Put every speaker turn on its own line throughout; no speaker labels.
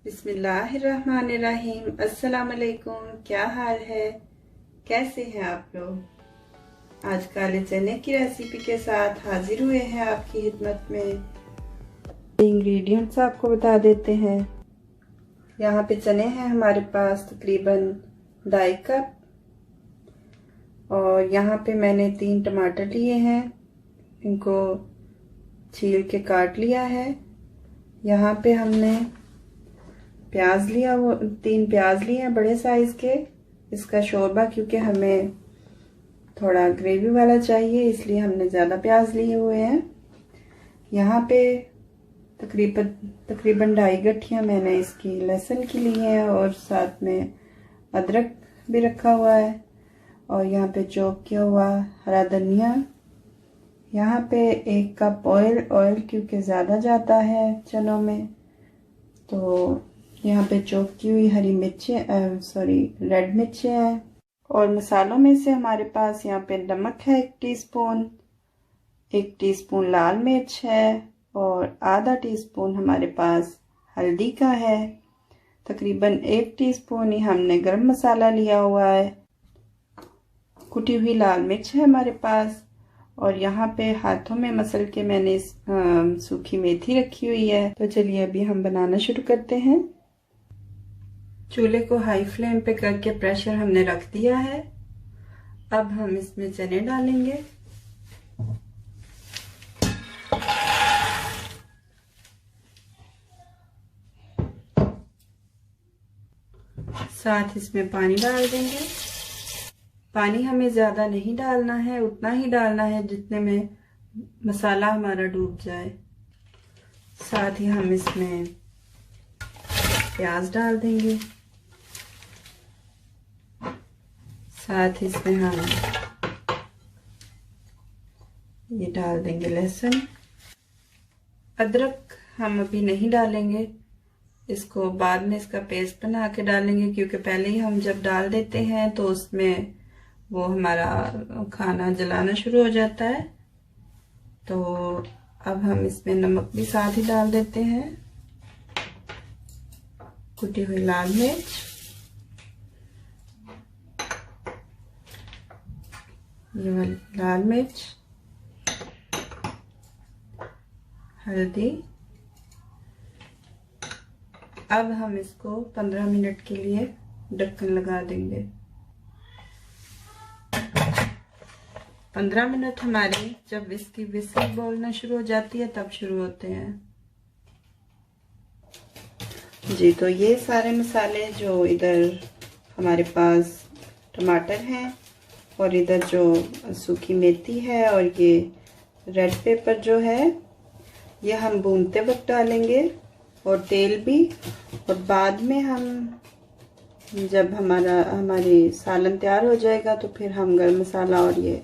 बिस्मिल्लाहिर्रहमानिर्रहीम। अस्सलाम वालेकुम। क्या हाल है, कैसे हैं आप लोग। आज काले चने की रेसिपी के साथ हाजिर हुए हैं आपकी खिदमत में। इंग्रेडिएंट्स आपको बता देते हैं। यहाँ पे चने हैं हमारे पास तकरीबन 2.5 कप, और यहाँ पे मैंने 3 टमाटर लिए हैं, इनको छील के काट लिया है। यहाँ पे हमने प्याज लिया, वो 3 प्याज लिए हैं बड़े साइज के। इसका शोरबा क्योंकि हमें थोड़ा ग्रेवी वाला चाहिए, इसलिए हमने ज़्यादा प्याज लिए हुए हैं। यहाँ पे तकरीबन 2.5 गठियाँ मैंने इसकी लहसुन की ली हैं, और साथ में अदरक भी रखा हुआ है, और यहाँ पे चॉप किया हुआ हरा धनिया। यहाँ पे 1 कप ऑयल क्योंकि ज़्यादा जाता है चनों में, तो यहाँ पे चॉप की हुई हरी मिर्चें रेड मिर्चें हैं। और मसालों में से हमारे पास यहाँ पे नमक है 1 टीस्पून, 1 टीस्पून लाल मिर्च है, और आधा टीस्पून हमारे पास हल्दी का है। तकरीबन 1 टीस्पून ही हमने गरम मसाला लिया हुआ है। कुटी हुई लाल मिर्च है हमारे पास, और यहाँ पे हाथों में मसल के मैंने सूखी मेथी रखी हुई है। तो चलिए अभी हम बनाना शुरू करते हैं। चूल्हे को हाई फ्लेम पे करके प्रेशर हमने रख दिया है। अब हम इसमें चने डालेंगे। साथ इसमें पानी डाल देंगे। पानी हमें ज़्यादा नहीं डालना है, उतना ही डालना है जितने में मसाला हमारा डूब जाए। साथ ही हम इसमें प्याज डाल देंगे। साथ इसमें हम ये डाल देंगे लहसुन। अदरक हम अभी नहीं डालेंगे, इसको बाद में इसका पेस्ट बना के डालेंगे, क्योंकि पहले ही हम जब डाल देते हैं तो उसमें वो हमारा खाना जलाना शुरू हो जाता है। तो अब हम इसमें नमक भी साथ ही डाल देते हैं, कुटी हुई लाल मिर्च, ये वाली लाल मिर्च, हल्दी। अब हम इसको 15 मिनट के लिए ढक्कन लगा देंगे। 15 मिनट हमारी जब इसकी विस्ल बोलना शुरू हो जाती है तब शुरू होते हैं जी। तो ये सारे मसाले जो इधर हमारे पास टमाटर हैं, और इधर जो सूखी मेथी है, और ये रेड पेपर जो है, ये हम भूनते वक्त डालेंगे, और तेल भी। और बाद में हम जब हमारी सालन तैयार हो जाएगा तो फिर हम गरम मसाला और ये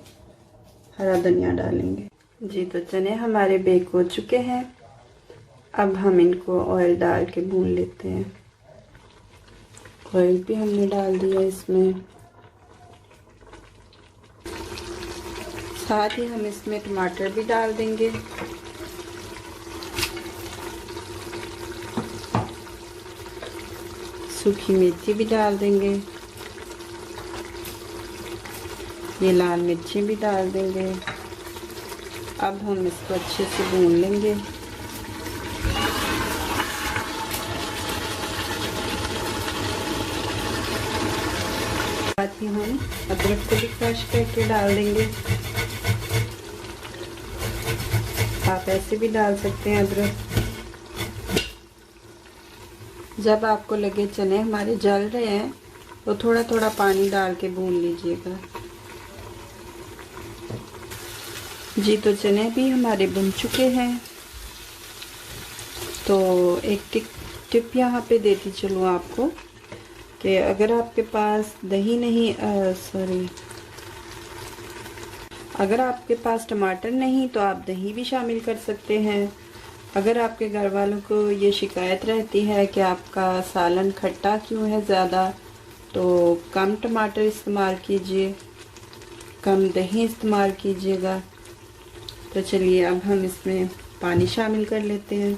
हरा धनिया डालेंगे जी। तो चने हमारे बेक हो चुके हैं। अब हम इनको ऑयल डाल के भून लेते हैं। ऑयल भी हमने डाल दिया इसमें। साथ ही हम इसमें टमाटर भी डाल देंगे। सूखी मेथी भी डाल देंगे। ये लाल मिर्ची भी डाल देंगे। अब हम इसको अच्छे से भून लेंगे। साथ ही हम अदरक को भी क्रश करके डाल देंगे। आप ऐसे भी डाल सकते हैं अदरक। जब आपको लगे चने हमारे जल रहे हैं तो थोड़ा थोड़ा पानी डाल के भून लीजिएगा जी। तो चने भी हमारे बन चुके हैं। तो एक टिप यहाँ पे देती चलूँ आपको कि अगर आपके पास दही नहीं अगर आपके पास टमाटर नहीं तो आप दही भी शामिल कर सकते हैं। अगर आपके घर वालों को ये शिकायत रहती है कि आपका सालन खट्टा क्यों है ज़्यादा, तो कम टमाटर इस्तेमाल कीजिए, कम दही इस्तेमाल कीजिएगा। तो चलिए अब हम इसमें पानी शामिल कर लेते हैं।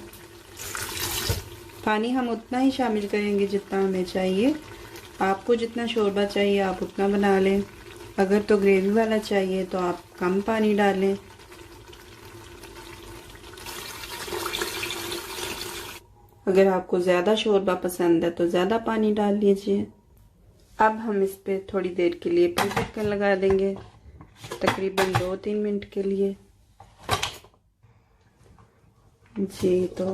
पानी हम उतना ही शामिल करेंगे जितना हमें चाहिए। आपको जितना शोरबा चाहिए आप उतना बना लें। अगर तो ग्रेवी वाला चाहिए तो आप कम पानी डालें। अगर आपको ज़्यादा शोरबा पसंद है तो ज़्यादा पानी डाल लीजिए। अब हम इस पे थोड़ी देर के लिए फिर ढक्कन लगा देंगे, तकरीबन 2-3 मिनट के लिए। जी, तो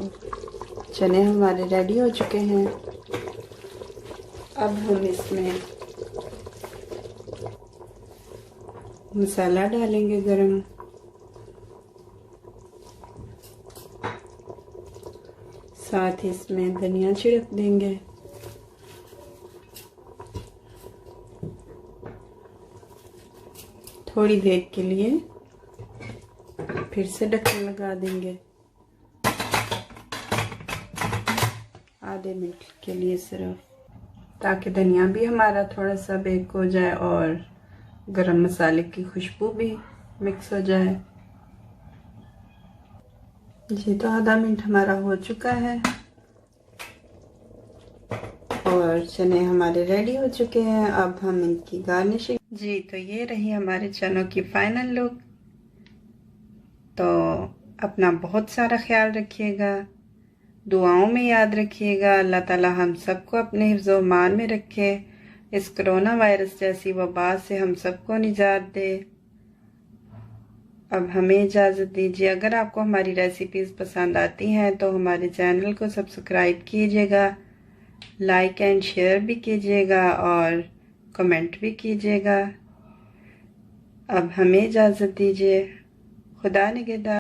चने हमारे रेडी हो चुके हैं। अब हम इसमें मसाला डालेंगे गरम, साथ ही इसमें धनिया छिड़क देंगे। थोड़ी देर के लिए फिर से ढक्कन लगा देंगे, आधे मिनट के लिए सिर्फ, ताकि धनिया भी हमारा थोड़ा सा बेक हो जाए और गरम मसाले की खुशबू भी मिक्स हो जाए। जी, तो आधा मिनट हमारा हो चुका है और चने हमारे रेडी हो चुके हैं। अब हम इनकी गार्निशिंग। जी, तो ये रही हमारे चनों की फाइनल लुक। तो अपना बहुत सारा ख्याल रखिएगा, दुआओं में याद रखिएगा। अल्लाह ताला हम सबको अपने हिफ्ज़-ओ मान में रखे, इस कोरोना वायरस जैसी वबा से हम सबको निजात दे। अब हमें इजाज़त दीजिए। अगर आपको हमारी रेसिपीज़ पसंद आती हैं तो हमारे चैनल को सब्सक्राइब कीजिएगा, लाइक एंड शेयर भी कीजिएगा और कमेंट भी कीजिएगा। अब हमें इजाज़त दीजिए। खुदा निगहबान।